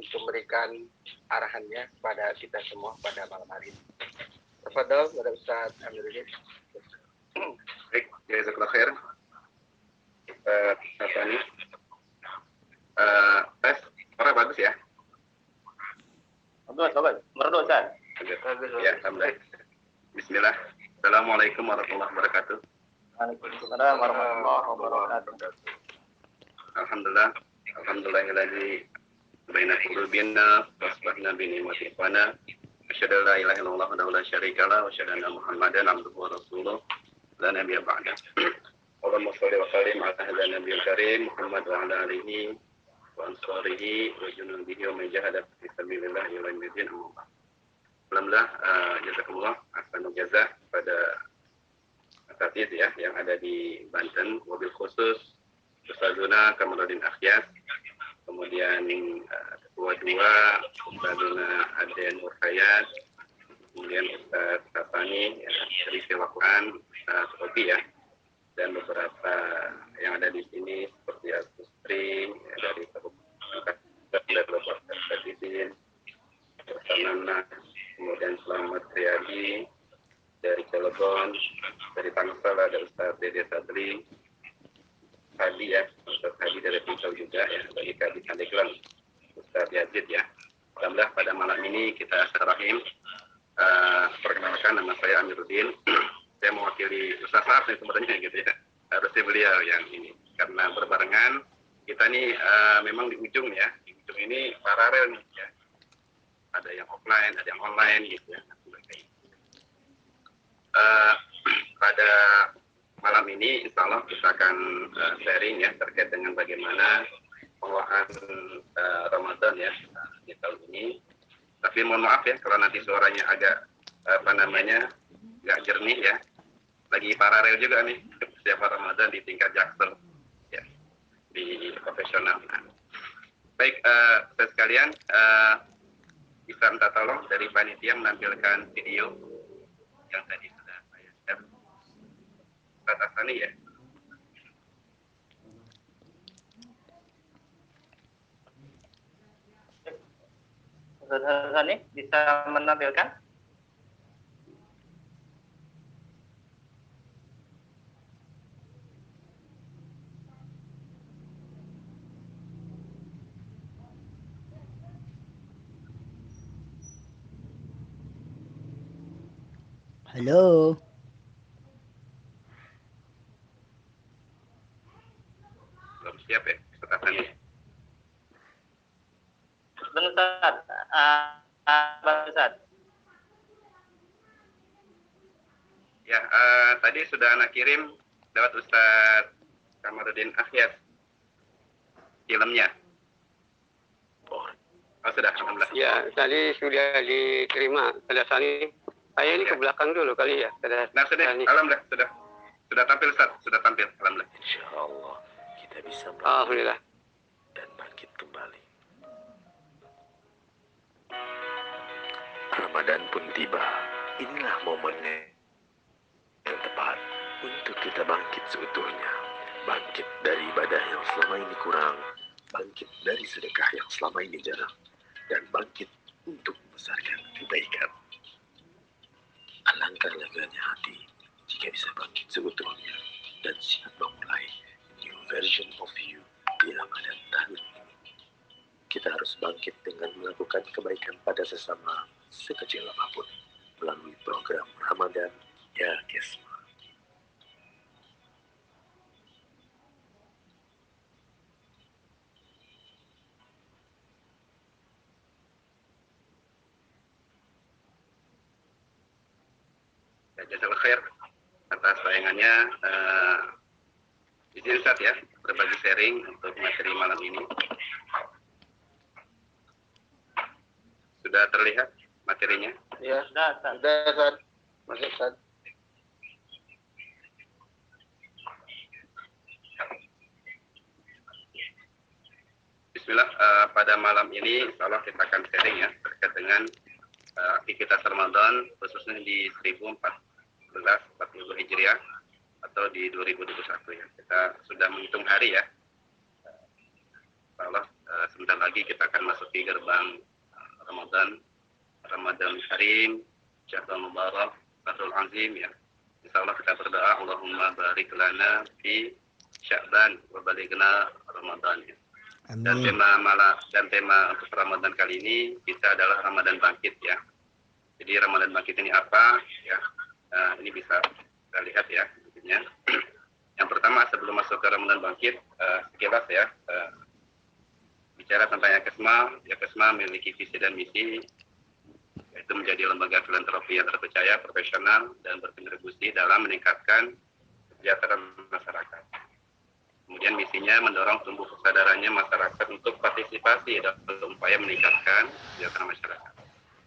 untuk memberikan arahannya kepada kita semua pada malam hari ini. Tafadhol kepada Ustaz Amiruddin. Baik, jazakallah khair. Hasani. Tes, suara bagus ya? Bagus. Merdu Ustaz. Ya, alhamdulillah. Bismillah. Assalamualaikum warahmatullahi wabarakatuh. Waalaikumsalam warahmatullahi wabarakatuh. Alhamdulillahilladzi baina qulubina wasbahna bi ni'mati fana. Asyhadu an la ilaha illallah wa la syarika lah wa asyhadu anna Muhammadan abduhu wa rasuluh. La nabiyya ba'da. Allahumma shalli wa sallim ala hadzal nabiyil karim Muhammad wa ala alihi wa ansarihi wa junubihi wa man jahada fi sabilillah ila yaumil amma. Alhamdulillah, jazakumullah ahsanul jazaa pada asatidz ya yang ada di Banten, mobil khusus Ustazuna Kamaluddin Akhyas, kemudian ketua 2 Ustazuna Aden Nurhayat, kemudian Ustaz Hasani dari Sewakuan, Ustaz Obi ya, dan beberapa yang ada di sini seperti Agustri dari Kabupaten dari Kabupaten Kadizin, Ustaz Nana, kemudian Selamat Riyadi dari Cilegon, dari Tangsel ada Ustaz Dede Sadri, Hadi ya, Ustaz Hadi dari Tangsel juga ya, bagi Kadis Handeglang, Ustaz Yazid ya. Alhamdulillah pada malam ini kita Rahim. Perkenalkan, nama saya Amiruddin. Saya mewakili Ustaz Saab sebenarnya gitu ya. Harusnya beliau yang ini karena berbarengan kita nih memang di ujung ya. Di ujung ini paralel nih ya. Ada yang offline, ada yang online gitu ya. Pada malam ini insya Allah kita akan sharing ya terkait dengan bagaimana pengelolaan Ramadan ya di tahun ini. Tapi mohon maaf ya kalau nanti suaranya agak nggak jernih ya. Lagi paralel juga nih persiapan Ramadan di tingkat Jaksel ya, di profesional. Baik, saya sekalian bisa minta tolong dari panitia menampilkan video yang tadi sudah saya share. Atas ini ya. Ustaz Hasani bisa menampilkan? Halo. Belum siap ya, Ustaz ini. Bentar, Ustaz. Ya, tadi sudah anak kirim lewat Ustaz Kamaluddin Akhyas filmnya. Oh sudah, alhamdulillah. Ya, tadi sudah diterima. Hasani. Saya ini ke belakang dulu kali ya. Nah, sudah, alhamdulillah, sudah tampil Ustaz, sudah tampil, alhamdulillah. Insya Allah kita bisa alhamdulillah dan bangkit kembali. Ramadan pun tiba. Inilah momennya yang tepat untuk kita bangkit seutuhnya. Bangkit dari ibadah yang selama ini kurang, bangkit dari sedekah yang selama ini jarang, dan bangkit untuk membesarkan kebaikan. Alangkah leganya hati jika bisa bangkit seutuhnya dan siap memulai new version of you di Ramadan tahun ini. Kita harus bangkit dengan melakukan kebaikan pada sesama sekecil apapun melalui program Ramadan Ya Kesma. Jazakallah khair atas tayangannya. Izin Ustaz ya berbagi sharing untuk materi malam ini. Sudah terlihat materinya? Ya, sudah Ustaz. Masuk Ustaz. Bismillah, pada malam ini insya Allah kita akan sharing ya terkait dengan aktivitas Ramadan khususnya di 1442 Hijriah atau di 2021 ya. Kita sudah menghitung hari ya. Insya Allah sebentar lagi kita akan masuki gerbang Ramadan Karim, Syahrul Mubarak, Syahrul Azim ya. Insyaallah kita berdoa Allahumma barik lana fi Sya'ban wa balighna Ramadan ya. Dan tema untuk Ramadan kali ini kita adalah Ramadan Bangkit ya. Jadi Ramadan Bangkit ini apa ya? Ini bisa kita lihat ya bentuknya. Yang pertama sebelum masuk ke Ramadan Bangkit, sekilas ya, bicara tentang Yakesma memiliki visi dan misi yaitu menjadi lembaga filantropi yang terpercaya, profesional, dan berkontribusi dalam meningkatkan kesejahteraan masyarakat. Kemudian misinya mendorong tumbuh kesadarannya masyarakat untuk partisipasi dalam upaya meningkatkan kesejahteraan masyarakat.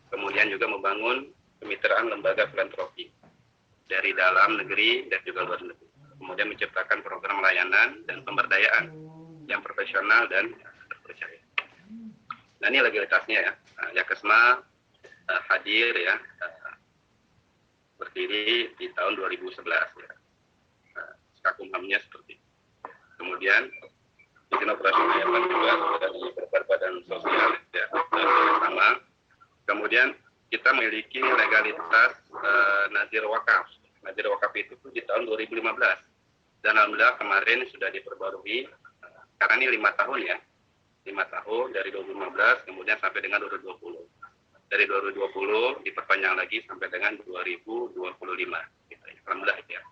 Kemudian juga membangun kemitraan lembaga filantropi dari dalam negeri dan juga luar negeri. Kemudian menciptakan program layanan dan pemberdayaan yang profesional dan terpercaya. Nah ini legalitasnya ya. Yakesma hadir ya, berdiri di tahun 2011 ya. Skakumhamnya seperti itu. Kemudian izin operasional juga dari Badan Sosial ya, sama. Kemudian kita memiliki legalitas Nazir Wakaf. Nazir Wakaf itu di tahun 2015 dan alhamdulillah kemarin sudah diperbarui karena ini 5 tahun ya, 5 tahun dari 2015 kemudian sampai dengan 2020. Dari 2020 diperpanjang lagi sampai dengan 2025 gitu ya. Alhamdulillah ya.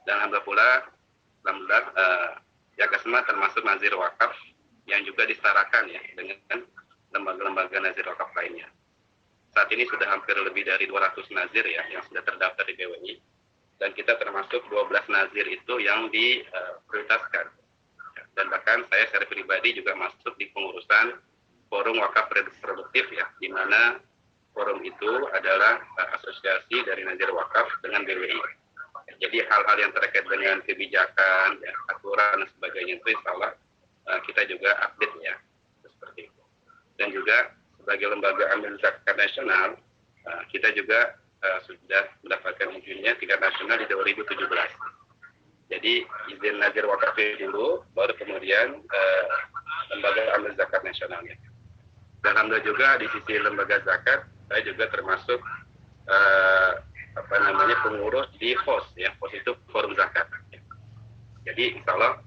Dan alhamdulillah Yakesma termasuk Nazir Wakaf yang juga disetarakan ya dengan lembaga-lembaga Nazir Wakaf lainnya. Saat ini sudah hampir lebih dari 200 Nazir ya yang sudah terdaftar di BWI dan kita termasuk 12 Nazir itu yang diprioritaskan. Dan bahkan saya secara pribadi juga masuk di pengurusan Forum Wakaf Produktif ya, di mana forum itu adalah asosiasi dari Nazir Wakaf dengan BWI. Jadi hal-hal yang terkait dengan kebijakan, ya, aturan dan sebagainya itu insya Allah kita juga update ya, seperti itu. Dan juga sebagai lembaga amil zakat nasional, kita juga sudah mendapatkan izinnya tingkat nasional di 2017. Jadi izin Nazir Wakaf dulu, baru kemudian lembaga amil zakat nasionalnya. Dan alhamdulillah juga di sisi lembaga zakat, saya juga termasuk pengurus di FOS ya. FOS itu Forum Zakat. Jadi insya Allah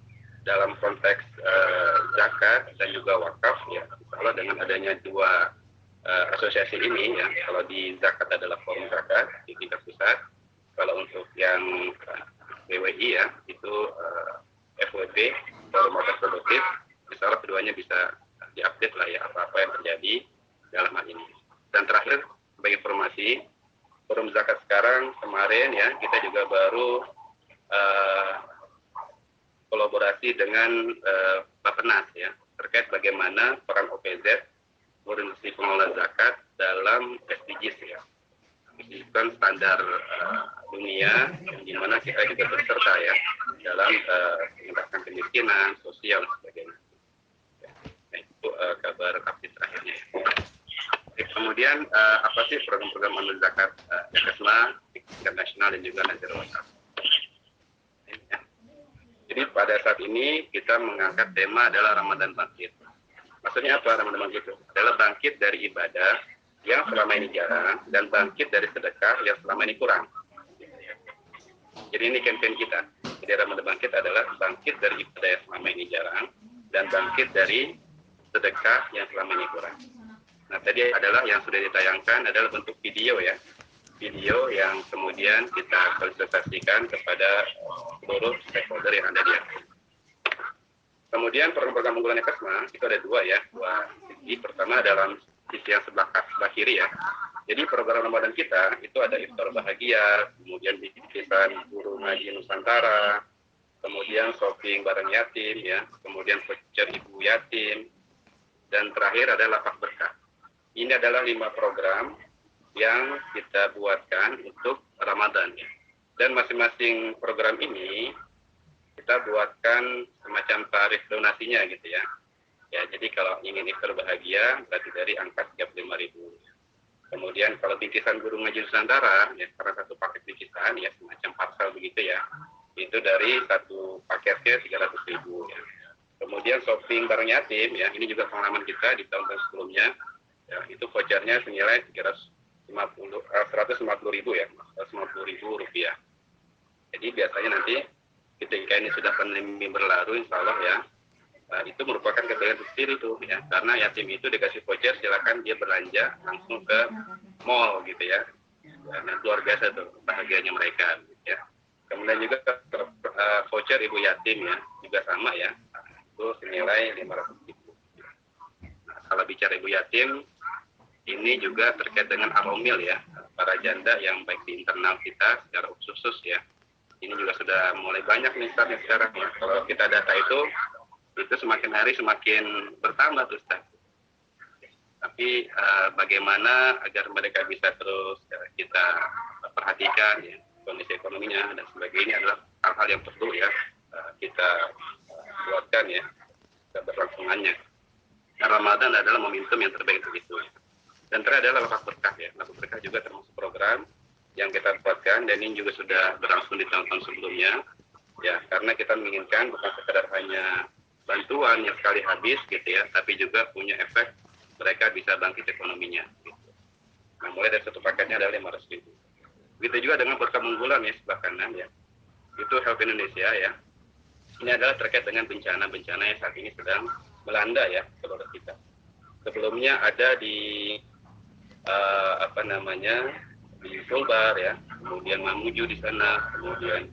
dalam konteks zakat dan juga wakaf ya, insya Allah dengan adanya dua asosiasi ini ya, kalau di zakat adalah Forum Zakat di tingkat pusat, kalau untuk yang BWI ya itu FWP Forum Wakaf Produktif, insya Allah keduanya bisa diupdate lah ya apa-apa yang terjadi dalam hal ini. Dan terakhir sebagai informasi, Forum Zakat sekarang kemarin ya kita juga baru kolaborasi dengan Bappenas ya terkait bagaimana peran OPZ organisasi pengelola zakat dalam SDGs ya. Itu kan standar dunia di mana kita juga berserta ya dalam meningkatkan kemiskinan, sosial dan sebagainya. Nah, itu kabar update terakhirnya ya. Kemudian apa sih program-program amil zakat Yakesma tingkat nasional dan juga Nazir Wakaf. Ya. Jadi pada saat ini kita mengangkat tema adalah Ramadan Bangkit. Maksudnya apa Ramadan Bangkit itu? Adalah bangkit dari ibadah yang selama ini jarang dan bangkit dari sedekah yang selama ini kurang. Jadi ini campaign kita. Jadi Ramadan Bangkit adalah bangkit dari ibadah yang selama ini jarang dan bangkit dari sedekah yang selama ini kurang. Nah tadi adalah yang sudah ditayangkan adalah bentuk video ya. Video yang kemudian kita konsultasikan kepada seluruh stakeholder yang ada di atas. Kemudian program-program unggulan Yakesma itu ada dua sisi. Pertama dalam sisi yang sebelah kiri ya. Jadi program Ramadan kita itu ada iftar bahagia, kemudian bingkisan guru ngaji Nusantara, kemudian shopping bareng yatim ya, kemudian voucher ibu yatim, dan terakhir ada lapak berkah. Ini adalah 5 program yang kita buatkan untuk Ramadan ya. Dan masing-masing program ini kita buatkan semacam tarif donasinya gitu ya. Ya, jadi kalau ingin iftar bahagia berarti dari angka 35.000. Kemudian kalau bingkisan guru ngaji Nusantara ya, karena satu paket bingkisan ya semacam parsel begitu ya. Itu dari satu paketnya 300.000 ya. Kemudian shopping bareng yatim ya, ini juga pengalaman kita di tahun-tahun sebelumnya. Ya, itu vouchernya senilai 150.000 ya, 150.000 rupiah. Jadi biasanya nanti ketika ini sudah pandemi berlalu, insya Allah ya, itu merupakan kebaikan tersendiri tuh ya, karena yatim itu dikasih voucher, silakan dia belanja langsung ke mall gitu ya. Nah, luar biasa tuh bahagianya mereka gitu ya. Kemudian juga voucher ibu yatim ya, juga sama ya, itu senilai 500.000. Nah, kalau bicara ibu yatim, ini juga terkait dengan aromil ya, para janda yang baik di internal kita secara khusus ya. Ini juga sudah mulai banyak nih Ustaz sekarang ya. Kalau kita data itu semakin hari semakin bertambah tuh Ustaz. Tapi bagaimana agar mereka bisa terus kita perhatikan ya, kondisi ekonominya dan sebagainya adalah hal-hal yang perlu ya kita buatkan ya keberlangsungannya. Nah, Ramadan adalah momentum yang terbaik untuk itu. Dan terakhir adalah Wakaf Berkah ya. Wakaf Berkah juga termasuk program yang kita buatkan dan ini juga sudah berlangsung di tahun-tahun sebelumnya ya, karena kita menginginkan bukan sekedar hanya bantuan yang sekali habis gitu ya, tapi juga punya efek mereka bisa bangkit ekonominya gitu. Nah, mulai dari satu paketnya adalah 500.000. Begitu juga dengan program unggulan ya sebelah kanan ya, itu Help Indonesia ya. Ini adalah terkait dengan bencana yang saat ini sedang melanda ya seluruh kita. Sebelumnya ada di di Sulbar ya, kemudian Mamuju di sana, kemudian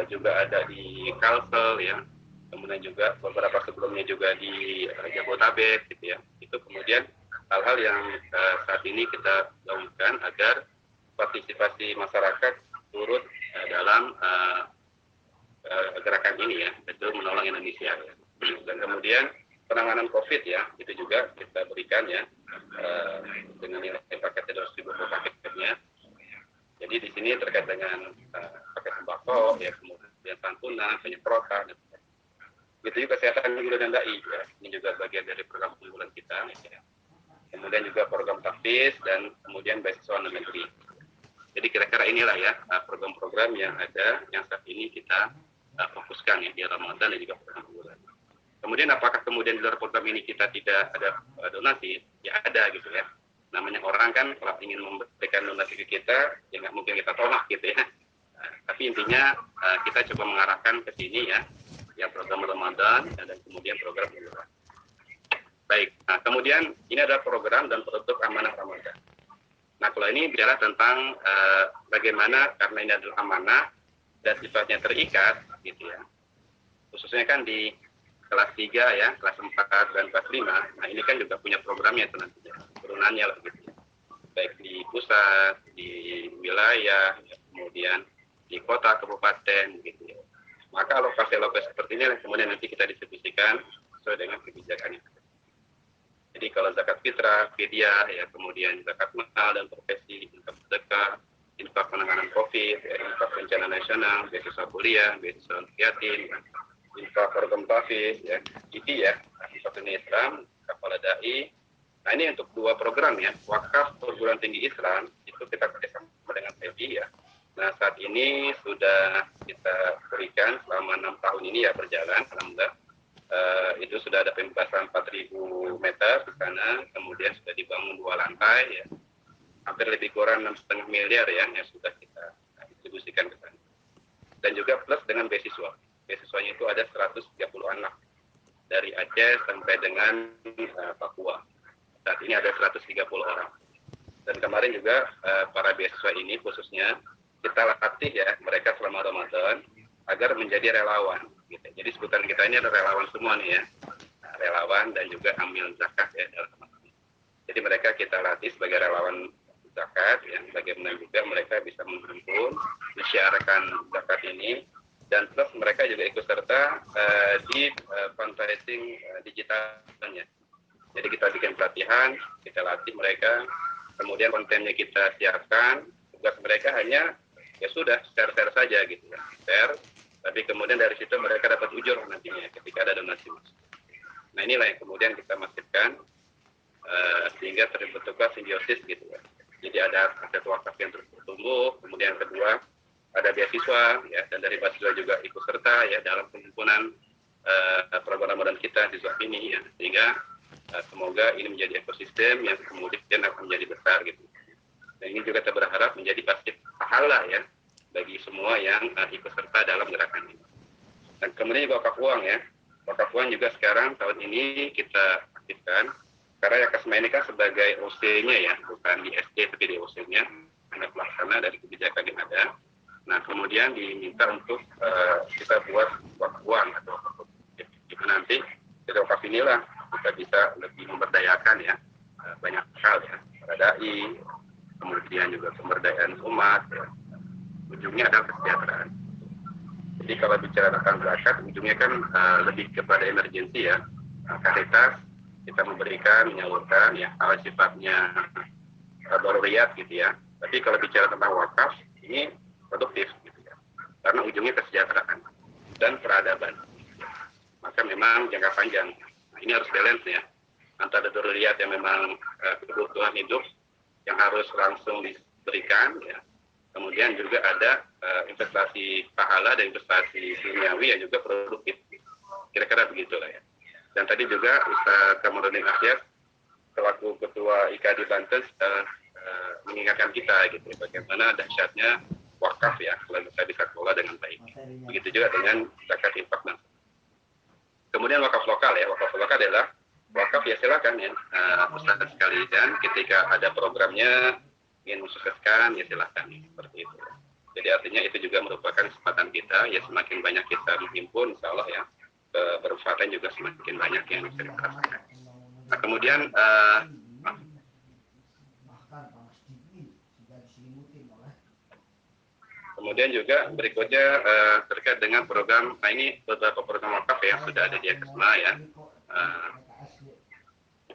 juga ada di Kalsel ya, kemudian juga beberapa sebelumnya juga di Jabodetabek gitu ya. Itu kemudian hal-hal yang saat ini kita lakukan agar partisipasi masyarakat turut dalam gerakan ini ya, itu menolong Indonesia ya. Dan kemudian penanganan COVID ya, itu juga kita berikan ya dengan nilai paketnya 200.000 per paketnya. Jadi di sini terkait dengan paket sembako ya, kemudian santunan, penyemprotan, begitu juga kesehatan guru dan dai ya. Ini juga bagian dari program unggulan kita ya. Kemudian juga program tahfiz dan kemudian beasiswa negeri. Jadi kira-kira inilah ya program-program yang ada yang saat ini kita fokuskan ya di Ramadan dan juga program unggulan. Kemudian apakah kemudian di luar program ini kita tidak ada donasi? Ya ada gitu ya. Namanya orang kan kalau ingin memberikan donasi ke kita, ya nggak mungkin kita tolak gitu ya. Tapi intinya kita coba mengarahkan ke sini ya, yang program Ramadan dan kemudian program unggulan. Baik, nah kemudian ini adalah program dan produk amanah Ramadan. Nah kalau ini bicara tentang bagaimana karena ini adalah amanah dan sifatnya terikat gitu ya. Khususnya kan di kelas 3 ya, kelas 4 dan kelas 5. Nah ini kan juga punya programnya itu nantinya, turunannya lah gitu ya. Baik di pusat, di wilayah, ya, kemudian di kota, kabupaten gitu ya. Maka alokasi seperti ini kemudian nanti kita distribusikan sesuai dengan kebijakan itu. Jadi kalau zakat fitrah, fidyah, ya kemudian zakat mahal dan profesi, infak sedekah, infak penanganan COVID, ya, infak bencana nasional, beasiswa kuliah, beasiswa yatim, infak program tahfiz, ya, IPI ya, infak Islam, kepala dai. Nah ini untuk 2 program ya, wakaf perguruan tinggi Islam itu kita kerjasama dengan PBI ya. Nah saat ini sudah kita berikan selama 6 tahun ini ya berjalan, alhamdulillah. Itu sudah ada pembebasan 4.000 meter di sana, kemudian sudah dibangun 2 lantai ya, hampir lebih kurang 6,5 miliar ya yang sudah kita distribusikan ke sana. Dan juga plus dengan beasiswanya itu ada 130 anak dari Aceh sampai dengan Papua. Saat ini ada 130 orang. Dan kemarin juga para beasiswa ini khususnya kita latih ya mereka selama Ramadan agar menjadi relawan. Gitu. Jadi sebutan kita ini adalah relawan semua nih ya, relawan dan juga amil zakat ya dalam teman-teman. Jadi mereka kita latih sebagai relawan zakat, yang bagaimana juga mereka bisa menghimpun, menyiarkan zakat ini, dan plus mereka juga ikut serta di fundraising digitalnya. Jadi kita bikin pelatihan, kita latih mereka, kemudian kontennya kita siapkan, tugas mereka hanya ya sudah share-share saja gitu ya, share. Tapi kemudian dari situ mereka dapat ujur nantinya ketika ada donasi masuk. Nah inilah yang kemudian kita masifkan sehingga terbentuklah simbiosis gitu ya. Jadi ada aset wakaf yang terus bertumbuh, kemudian kedua ada beasiswa ya, dan dari beasiswa juga ikut serta ya dalam penghimpunan program Ramadan kita di Zoom ini ya, sehingga semoga ini menjadi ekosistem yang kemudian akan menjadi besar gitu. Dan ini juga kita berharap menjadi pasti pahala ya bagi semua yang ikut serta dalam gerakan ini. Dan kemudian juga wakaf uang ya. Wakaf uang juga sekarang tahun ini kita aktifkan karena Yakasma ini kan sebagai OC-nya ya, bukan di SD tapi di OC-nya, ada pelaksana dari kebijakan yang ada. Nah kemudian diminta untuk kita buat wakaf uang atau wakaf itu nanti dari wakaf inilah kita bisa lebih memberdayakan ya banyak hal ya, para dai, kemudian juga pemberdayaan umat ya. Ujungnya adalah kesejahteraan. Jadi kalau bicara tentang zakat, ujungnya kan lebih kepada emergensi ya, karitas kita memberikan, menyalurkan ya hal sifatnya daruriyat gitu ya. Tapi kalau bicara tentang wakaf ini produktif gitu ya, karena ujungnya kesejahteraan dan peradaban. Maka memang jangka panjang. Nah, ini harus balance ya antara daruriyat yang memang kebutuhan hidup yang harus langsung diberikan ya. Kemudian juga ada investasi pahala dan investasi duniawi yang juga produktif. Kira-kira begitulah ya. Dan tadi juga Ustaz Kamarudin Ahyas selaku Ketua IKAD Banten mengingatkan kita gitu bagaimana dahsyatnya wakaf ya kalau kita bisa kelola dengan baik. Begitu juga dengan zakat infak. Kemudian wakaf lokal ya. Wakaf lokal adalah wakaf ya silakan ya Ustaz sekalian ketika ada programnya ingin mensukseskan ya silakan seperti itu. Jadi artinya itu juga merupakan kesempatan kita ya, semakin banyak kita menghimpun insya Allah ya bermanfaatan juga semakin banyak yang bisa dirasakan. Nah kemudian kemudian juga berikutnya terkait dengan program, nah ini beberapa program wakaf ya sudah ada di Yakasma ya.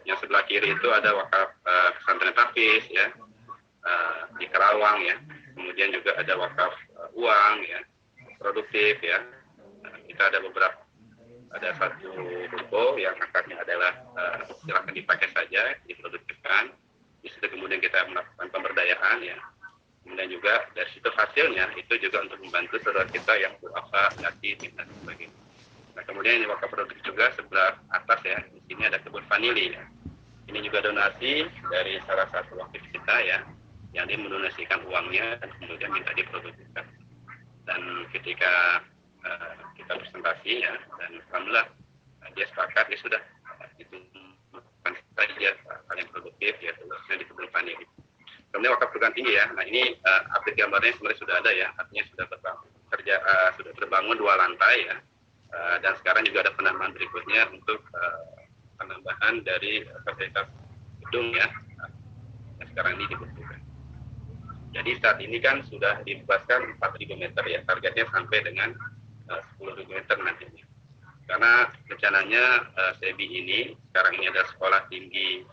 Yang sebelah kiri itu ada wakaf pesantren Tafis ya, di Karawang ya. Kemudian juga ada wakaf uang ya, produktif ya. Kita ada beberapa, ada satu buku yang akarnya adalah silakan dipakai saja, diproduktifkan. Di situ kemudian kita melakukan pemberdayaan ya. Kemudian juga dari situ hasilnya itu juga untuk membantu saudara kita yang duafa, yatim dan sebagainya. Nah kemudian ini wakaf produktif juga sebelah atas ya, di sini ada kebun vanili ya. Ini juga donasi dari salah satu wakif kita ya, yang dia mendonasikan uangnya dan kemudian minta diproduktifkan. Dan ketika kita presentasi ya, dan alhamdulillah dia sepakat ya sudah itu bukan saja paling produktif ya, tugasnya di kebun vanili. Kemudian wakaf perguruan tinggi ya. Nah ini update gambarnya sebenarnya sudah ada ya, artinya sudah sudah terbangun 2 lantai ya. Dan sekarang juga ada penambahan berikutnya untuk penambahan dari fasilitas gedung ya, yang sekarang ini dibutuhkan. Jadi saat ini kan sudah dibebaskan 4.000 meter ya, targetnya sampai dengan 10.000 meter nantinya. Karena rencananya SEBI ini sekarang ini ada sekolah tinggi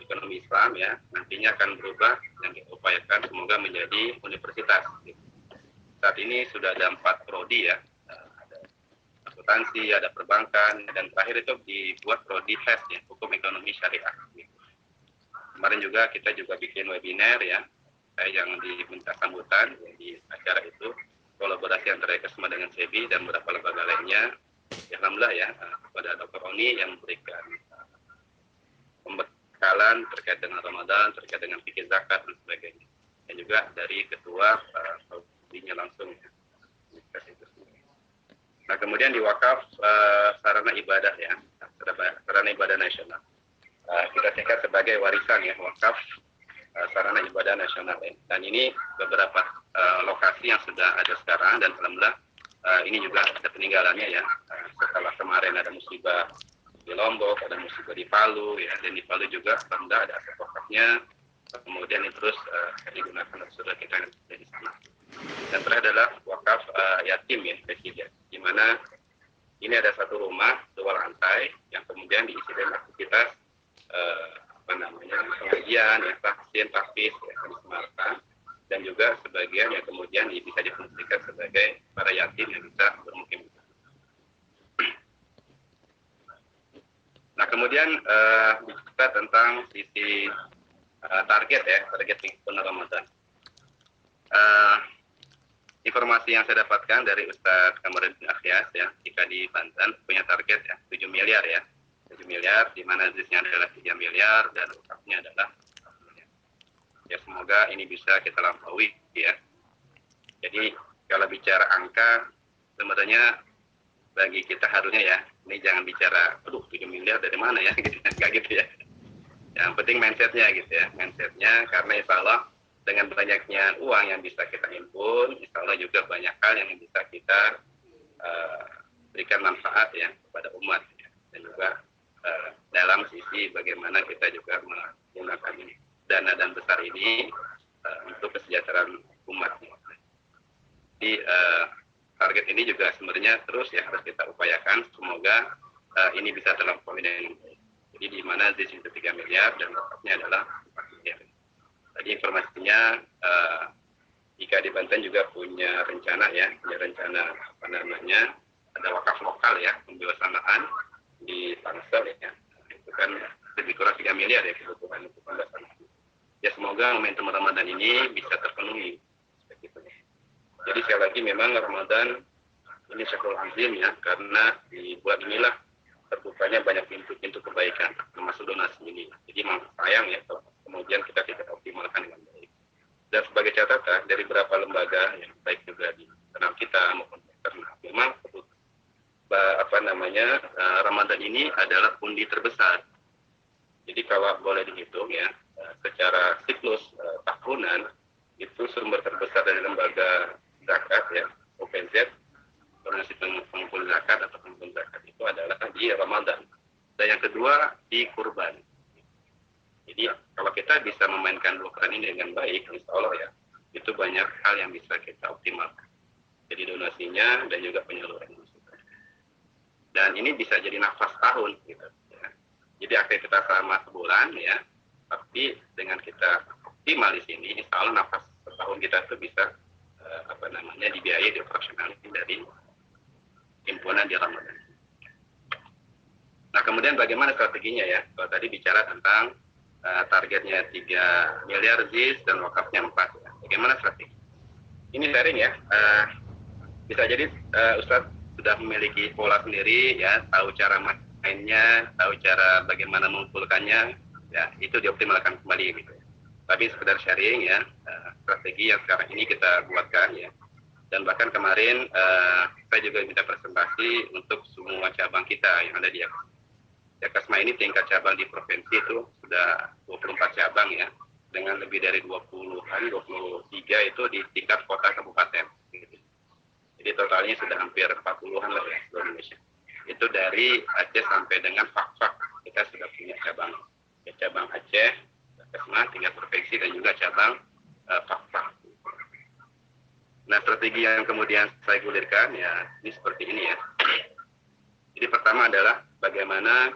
ekonomi Islam ya, nantinya akan berubah dan diupayakan semoga menjadi universitas. Saat ini sudah ada 4 prodi ya, ada akuntansi, ada perbankan, dan terakhir itu dibuat prodi HES ya, hukum ekonomi syariah. Kemarin juga kita juga bikin webinar ya, yang diminta sambutan di acara itu, kolaborasi antara Yakasma dengan SEBI dan beberapa lembaga lainnya. Ya, alhamdulillah ya, kepada Dr. Oni yang memberikan pembekalan terkait dengan Ramadan, terkait dengan fikih zakat dan sebagainya. Dan juga dari ketua prodinya langsung. Nah kemudian di wakaf sarana ibadah ya, sarana ibadah nasional. Kita singkat sebagai warisan ya, wakaf sarana ibadah nasional ya. Dan ini beberapa lokasi yang sudah ada sekarang dan alhamdulillah ini juga ada peninggalannya ya. Setelah kemarin ada musibah di Lombok, ada musibah di Palu ya, dan di Palu juga alhamdulillah ada aset wakafnya. Kemudian ini terus digunakan oleh saudara kita yang ada di sana. Dan terakhir adalah wakaf yatim ya, presiden, di mana ini ada satu rumah 2 lantai yang kemudian diisi dengan aktivitas pengajian, ya, tahfidz, ya, disemarkan, dan juga sebagian yang kemudian bisa difungsikan sebagai para yatim yang bisa bermukim. Nah kemudian bicara tentang sisi target ya, target bulan Ramadan. informasi yang saya dapatkan dari Ustadz Kamarudin Akhyas ya, jika di Banten punya target ya 7 miliar ya. 7 miliar, di mana zisnya adalah 3 miliar dan wakafnya adalah 4 miliar. Ya semoga ini bisa kita lampaui ya. Jadi kalau bicara angka, sebenarnya bagi kita harusnya ya, ini jangan bicara, aduh 7 miliar dari mana ya, gitu, nggak gitu ya. Yang penting mindsetnya gitu ya, mindsetnya karena insya Allah dengan banyaknya uang yang bisa kita himpun, insya Allah juga banyak hal yang bisa kita berikan manfaat ya kepada umat ya. Dan juga dalam sisi bagaimana kita juga menggunakan dana dan besar ini untuk kesejahteraan umat. Jadi target ini juga sebenarnya terus ya harus kita upayakan, semoga ini bisa terlampaui dengan baik. Jadi di mana zis itu 3 miliar dan wakafnya adalah 4 miliar. Tadi informasinya jika di Banten juga punya rencana ya, punya rencana apa namanya, ada wakaf lokal ya, pembebasan lahan di Tangsel ya. Itu kan lebih kurang 3 miliar ya kebutuhan untuk pembebasan lahan. Ya semoga momentum Ramadan ini bisa terpenuhi. Jadi sekali lagi memang Ramadan ini syahrul azim ya, karena di bulan inilah terbukanya banyak pintu-pintu kebaikan, termasuk donasi ini. Jadi memang sayang ya kalau kemudian kita tidak optimalkan dengan baik. Dan sebagai catatan dari beberapa lembaga yang baik juga di internal kita maupun eksternal, memang Ramadan ini adalah pundi terbesar. Jadi kalau boleh dihitung ya, secara siklus tahunan itu sumber terbesar dari lembaga zakat ya, OPZ, organisasi pengumpul zakat atau pengumpul zakat itu adalah di Ramadan. Dan yang kedua di kurban. Jadi kalau kita bisa memainkan dua peran ini dengan baik, insya Allah ya, itu banyak hal yang bisa kita optimalkan. Jadi donasinya dan juga penyaluran. Dan ini bisa jadi nafas tahun gitu. Ya. Jadi aktivitas selama sebulan ya, tapi dengan kita optimal di sini, insya Allah nafas setahun kita itu bisa dibiayai di operasional dari himpunan di Ramadan. Nah kemudian bagaimana strateginya ya? Kalau tadi bicara tentang targetnya 3 miliar ZIS dan wakafnya 4. Ya. Bagaimana strategi? Ini sharing ya. Bisa jadi Ustadz sudah memiliki pola sendiri ya, tahu cara mainnya, tahu cara bagaimana mengumpulkannya, ya itu dioptimalkan kembali gitu. Tapi sekedar sharing ya, strategi yang sekarang ini kita buatkan ya. Dan bahkan kemarin saya juga minta presentasi untuk semua cabang kita yang ada di Yakasma ini tingkat cabang di provinsi itu sudah 24 cabang ya, dengan lebih dari 23 itu di tingkat kota kabupaten. Jadi totalnya sudah hampir 40-an lah ya seluruh Indonesia. Itu dari Aceh sampai dengan Fak-Fak kita sudah punya cabang. Ya, cabang Aceh, Yakasma, tingkat provinsi dan juga cabang Fak-Fak. Nah strategi yang kemudian saya gulirkan ya ini seperti ini ya. Jadi pertama adalah bagaimana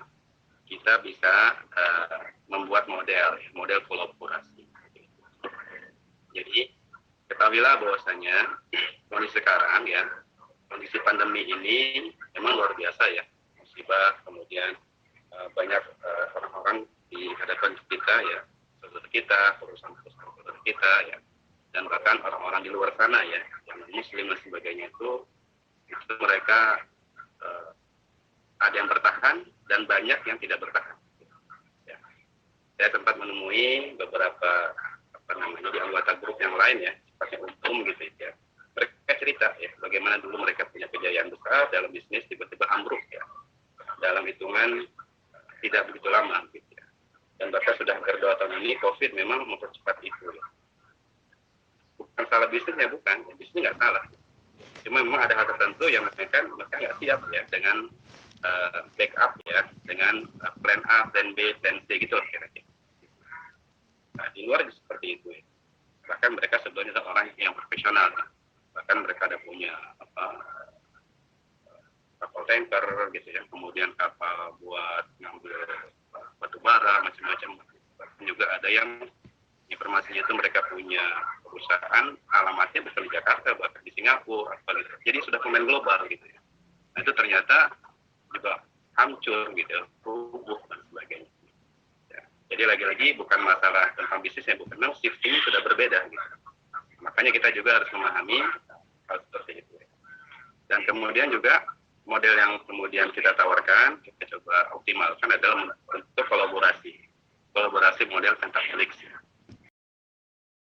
kita bisa membuat model kolaborasi. Jadi ketahuilah bahwasanya kondisi sekarang ya, kondisi pandemi ini memang luar biasa ya, musibah, kemudian banyak orang-orang di hadapan kita ya, saudara kita, perusahaan-perusahaan kita ya, dan bahkan orang-orang di luar sana ya, yang muslim dan sebagainya itu mereka ada yang bertahan dan banyak yang tidak bertahan. Ya. Saya sempat menemui beberapa di anggota grup yang lain ya, seperti umum gitu ya. Mereka cerita ya, bagaimana dulu mereka punya kejayaan besar dalam bisnis tiba-tiba ambruk ya, dalam hitungan tidak begitu lama gitu ya. Dan bahkan sudah hampir 2 tahun ini COVID memang mempercepat itu. Ya. Bukan salah bisnisnya, bukan, ya, bisnisnya nggak salah. Cuma memang ada hal tertentu yang mereka nggak siap ya dengan backup ya, dengan plan A, plan B, plan C gitu lah kira-kira. Nah, di luar seperti itu ya. Bahkan mereka sebenarnya orang yang profesional. Bahkan mereka ada punya kapal tanker gitu ya, kemudian kapal buat ngambil batu bara macam-macam. Bahkan juga ada yang informasinya itu mereka punya perusahaan alamatnya bukan di Jakarta, bahkan di Singapura. Jadi sudah pemain global gitu ya. Nah itu ternyata juga hancur gitu, rubuh dan sebagainya. Jadi lagi-lagi bukan masalah tentang bisnisnya, bukan, memang shift ini sudah berbeda gitu. Makanya kita juga harus memahami hal seperti itu. Dan kemudian juga model yang kemudian kita tawarkan, kita coba optimalkan adalah untuk kolaborasi model Pentahelix.